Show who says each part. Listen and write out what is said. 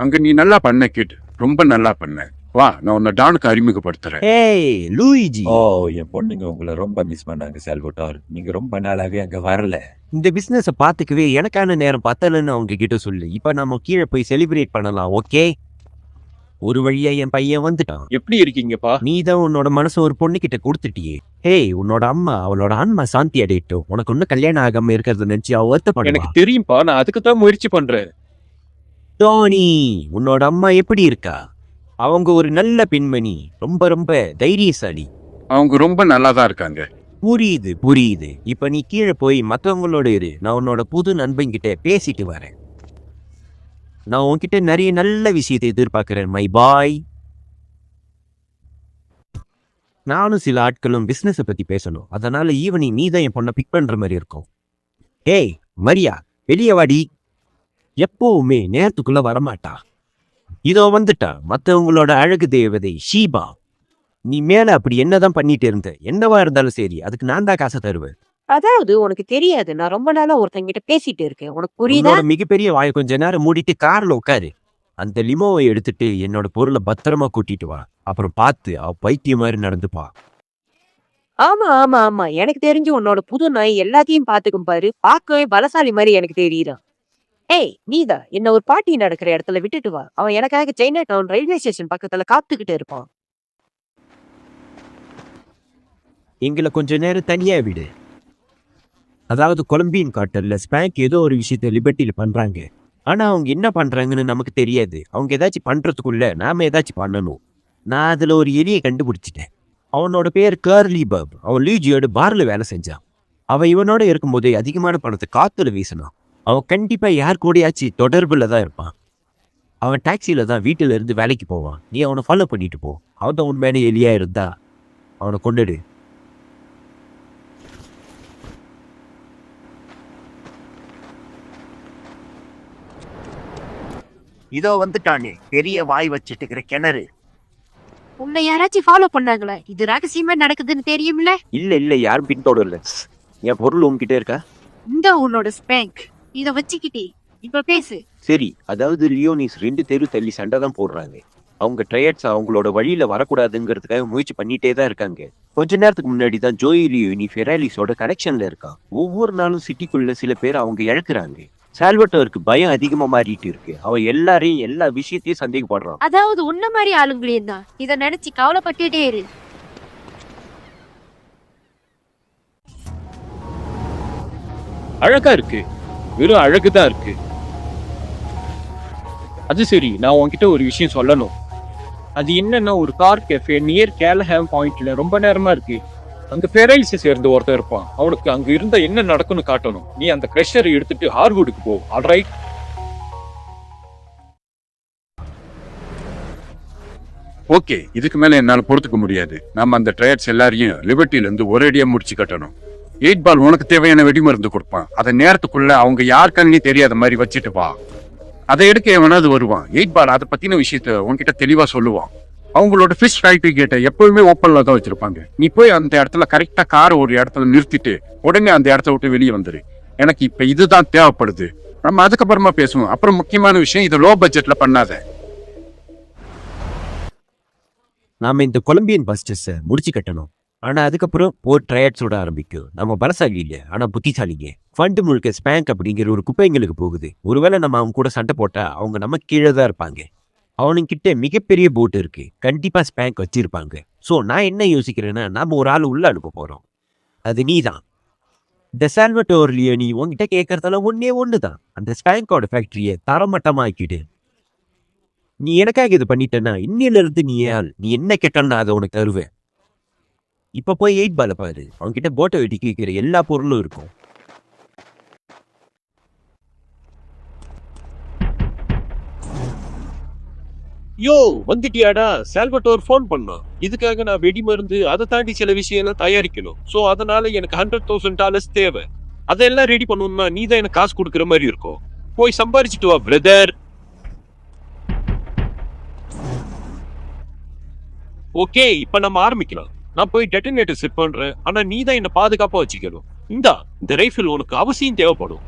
Speaker 1: அங்க நீ நல்லா பண்ண கிட், ரொம்ப நல்லா பண்ண. வா, நான் உன்னை டானுக்கு அறிமுகப்படுத்துறேன்.
Speaker 2: ஏய் லூயிஜி,
Speaker 3: ஓ, என் பொண்ணுங்க உங்களை ரொம்ப மிஸ் பண்ணாங்க சால்வட்டார். நீங்க ரொம்ப நாளாவே அங்க வரல.
Speaker 2: இந்த பிசினஸ பாத்துக்கவே எனக்கான நேரம் பத்தலன்னு அவங்க கிட்ட சொல்லு. இப்ப நம்ம கீழே போய் செலிப்ரேட் பண்ணலாம், ஓகே? ஒரு வழியா என் பையன் வந்துட்டான்.
Speaker 4: எப்படி இருக்கீங்கப்பா?
Speaker 2: நீ தான் உன்னோட மனசை ஒரு பொண்ணு கிட்ட கொடுத்துட்டியே. ஹேய், உன்னோட அம்மா அவளோட ஆன்மா சாந்தி அடையட்டும். உனக்கு இன்னும் கல்யாணம் ஆகாம இருக்கிறத நினைச்சு அவ வருத்தப்படுவா.
Speaker 4: எனக்கு தெரியும்பா, நான் அதுக்கு தான் முயற்சி பண்றேன்.
Speaker 2: டோனி, உன்னோட அம்மா எப்படி இருக்கா? அவங்க ஒரு நல்ல பெண்மணி, ரொம்ப ரொம்ப தைரியசாலி.
Speaker 1: அவங்க ரொம்ப நல்லா தான் இருக்காங்க.
Speaker 2: புரியுது புரியுது. இப்ப நீ கீழே போய் மற்றவங்களோட இரு. நான் உன்னோட புது நண்பன்கிட்ட பேசிட்டு வரேன். நான் உன்கிட்ட நிறைய நல்ல விஷயத்தை எதிர்பார்க்கிறேன் மை பாய். நானும் சில ஆட்களும் பிசினஸை பத்தி பேசணும். அதனால ஈவனிங் நீ தான் என் பொண்ணை பிக் பண்ற மாதிரி இருக்கும். ஏய் மரியா, வெளியே வாடி. எப்பவுமே நேரத்துக்குள்ள வரமாட்டா. இதோ வந்துட்டா மற்றவங்களோட அழகு தேவதை ஷீபா. நீ மேல அப்படி என்னதான் பண்ணிட்டு இருந்த? என்னவா இருந்தாலும் சரி, அதுக்கு நான் தான் காசை தருவேன்.
Speaker 5: அதாவது உனக்கு தெரியாது, நான் ரொம்ப நாளா ஒருத்தங்கிட்ட பேசிட்டு இருக்கேன். உனக்கு புரியுதா?
Speaker 2: உன்னோட மிகப்பெரிய வாயை கொஞ்ச நேரம் மூடிட்டு கார்ல உட்காரு. அந்த லிமோவை எடுத்துட்டு என்னோட பொருளை பத்திரமா கூட்டிட்டு வா. அப்புறம் பார்த்து அவ பைத்தியம் மாதிரி நடந்துப்பா.
Speaker 5: ஆமா ஆமா ஆமா, எனக்கு தெரிஞ்சு உன்னோட புது நாய் எல்லாத்தையும் பாத்துக்கும் பாரு. பார்க்கவே பலசாலி மாதிரி எனக்கு தெரியுறான். ஏய் நீதா, என்ன ஒரு பார்ட்டி நடக்கிற இடத்துல விட்டுட்டு வா. அவன் எனக்காக சைனா டவுன் ரயில்வே ஸ்டேஷன் பக்கத்துல காத்துக்கிட்டு இருப்பான்.
Speaker 2: எங்களை கொஞ்ச நேரம் தனியா விடு. அதாவது கொலம்பியன் காட்டல்ல ஸ்பேங்க் ஏதோ ஒரு விஷயத்த லிபர்ட்டியில பண்றாங்க. ஆனா அவங்க என்ன பண்றாங்கன்னு நமக்கு தெரியாது. அவங்க ஏதாச்சும் பண்றதுக்குள்ள நாம ஏதாச்சும் பண்ணணும். நான் அதுல ஒரு எலியை கண்டுபிடிச்சிட்டேன். அவனோட பேர் கர்லி பப். அவன் லூஜியோட பார்ல வேலை செஞ்சான். அவன் இவனோட இருக்கும்போதே அதிகமான பணத்தை காத்துல வீசினான். அவன் கண்டிப்பா யார் கூடயாச்சும் தொடர்புல தான் இருப்பான். அவன் டாக்ஸியில தான் வீட்டுல இருந்து வேலைக்கு போவான். நீ அவனை ஃபாலோ பண்ணிட்டு போ. அவன் தான் உண்மையான எலியா இருந்தா அவனை கொண்டுடு. இதோ வந்துட்டானே பெரிய வாய் வச்சுட்டு இருக்கிற கிணறு.
Speaker 6: உன்னை யாராச்சும் ஃபாலோ பண்ணாங்களா? இது ரகசியமா நடக்குதுன்னு தெரியும்ல?
Speaker 2: இல்ல யாரும் பின்தொடரல. என் பொருள் உன்கிட்ட இருக்கா?
Speaker 6: இந்த உன்னோட ஸ்பேங்க் இத வச்சுக்கிட்டே இப்ப பேசு.
Speaker 2: சரி, அதாவது லியோனிஸ் 2 தெரு தள்ளி சண்டை தான் போடுறாங்க. அவங்க ட்ரையட்ஸ் அவங்களோட வழியில வரக்கூடாதுங்கிறதுக்காக முயற்சி பண்ணிட்டே தான் இருக்காங்க. கொஞ்ச நேரத்துக்கு முன்னாடி தான் ஜோயி லியோனி ஃபெராலிஸோட கனெக்ஷன்ல இருக்கான். ஒவ்வொரு நாளும் சிட்டிக்குள்ள சில பேர் அவங்க இழக்கிறாங்க. சால்வட்டோருக்கு பயம் அதிகமா மாறிட்டு இருக்கு. அவன் எல்லாரையும் எல்லா விஷயத்தையும் சந்தேகப்படுறான்.
Speaker 6: அதாவது உன்ன மாதிரி ஆளுங்களையும் தான். இத நினைச்சு கவலைப்பட்டுட்டே இரு.
Speaker 4: அழகா இருக்கு, வெறும் அழகுதான் இருக்கு. அது சரி, நான் உன்கிட்ட ஒரு விஷயம் சொல்லணும். அது என்னன்னா, ஒரு கார் கேஃபே நியர் கேலஹாம் பாயிண்ட்ல ரொம்ப நேரமா இருக்கு. அங்க ஃபெரைல்ஸை சேர்ந்து ஒருத்தர் இருப்பான். அவனுக்கு அங்க இருந்தா என்ன நடக்கும்னு காட்டணும். நீ அந்த கிரஷரை எடுத்துட்டு ஹார்வுடுக்கு போ. ஆல்ரைட்?
Speaker 1: ஓகே, இதுக்கு மேல என்னால பொறுத்துக்க முடியாது. நாம அந்த ட்ரையட்ஸ் எல்லாரையும் லிபர்ட்டில இருந்து ஒரேடியா முடிச்சு கட்டணும். 8 பால் உனக்கு தேவையான வெடிமருந்து கொடுப்பான். அதை நேரத்துக்குள்ள அவங்க யார் கண்ணிலையும் தெரியாத மாதிரி வச்சுட்டு வா. அதை எடுக்க எவனாவது வருவான். 8 பால் அதை பத்தின விஷயத்த உன்கிட்ட தெளிவா சொல்லுவான். அவங்களோட ஃபிஷ் ஃபேக்டரி கேட்டை எப்பவுமே ஓப்பன்ல தான் வச்சிருப்பாங்க. நீ போய் அந்த இடத்துல கரெக்டா காரை ஒரு இடத்துல நிறுத்திட்டு உடனே அந்த இடத்த விட்டு வெளியே வந்துரு. எனக்கு இப்ப இதுதான் தேவைப்படுது. நம்ம அதுக்கப்புறமா பேசுவோம். அப்புறம் முக்கியமான விஷயம், இதை லோ பட்ஜெட்ல பண்ணாத.
Speaker 2: நாம இந்த கொலம்பியன் பஸ்டர்ஸை முடிச்சு கட்டணும். ஆனா அதுக்கப்புறம் போர் ட்ரையட்ஸோட ஆரம்பிக்கும். நம்ம பலசாலி இல்லை, ஆனா புத்திசாலிங்க. ஃபண்டு முழுக்க ஸ்பேங்க் அப்படிங்கிற ஒரு குப்பைங்களுக்கு போகுது. ஒருவேளை நம்ம அவங்க கூட சண்டை போட்டா அவங்க நம்ம கீழே தான் இருப்பாங்க. அவனுங்கிட்ட மிகப்பெரிய போட் இருக்கு. கண்டிப்பா ஸ்பேங்க் வச்சிருப்பாங்க. ஸோ நான் என்ன யோசிக்கிறேன்னா, நாம ஒரு ஆள் உள்ள அனுப்ப போறோம். அது நீ தான். இந்த சால்வட்டோர் லியோனி உன்கிட்ட கேட்கறதெல்லாம் ஒன்று தான். அந்த ஸ்பேங்கோட ஃபேக்டரியை தரமட்டமாக்கிட்டு நீ எனக்காக இது பண்ணிட்டேன்னா இன்னில இருந்து நீ ஆள். நீ என்ன கேட்டாலும் நான் அதை உனக்கு தருவேன். இப்ப போய் 8 பால பாரு. அவன்கிட்ட போட்டை வெட்டிக்கு வைக்கிற எல்லா பொருளும் இருக்கும்.
Speaker 4: யோ, வந்துட்டியாடா? சால்வட்டோர் ஃபோன் பண்ணான். இதுக்காக நான் வெடி மருந்து, அதை தாண்டி சில விஷயம் தயாரிக்கணும். ஸோ அதனால எனக்கு $100,000 தேவை. அதெல்லாம் ரெடி பண்ணணும்னா நீ தான் எனக்கு காசு கொடுக்குற மாதிரி இருக்கும். போய் சம்பாரிச்சிட்டு வா பிரதர். ஓகே, இப்ப நம்ம ஆரம்பிக்கலாம். நான் போய் டெட்டனேட்டர் செட் பண்றேன். ஆனா நீ தான் என்ன பாதுகாப்பா வச்சுக்கணும். இந்த ரைஃபிள் உனக்கு அவசியம் தேவைப்படும்.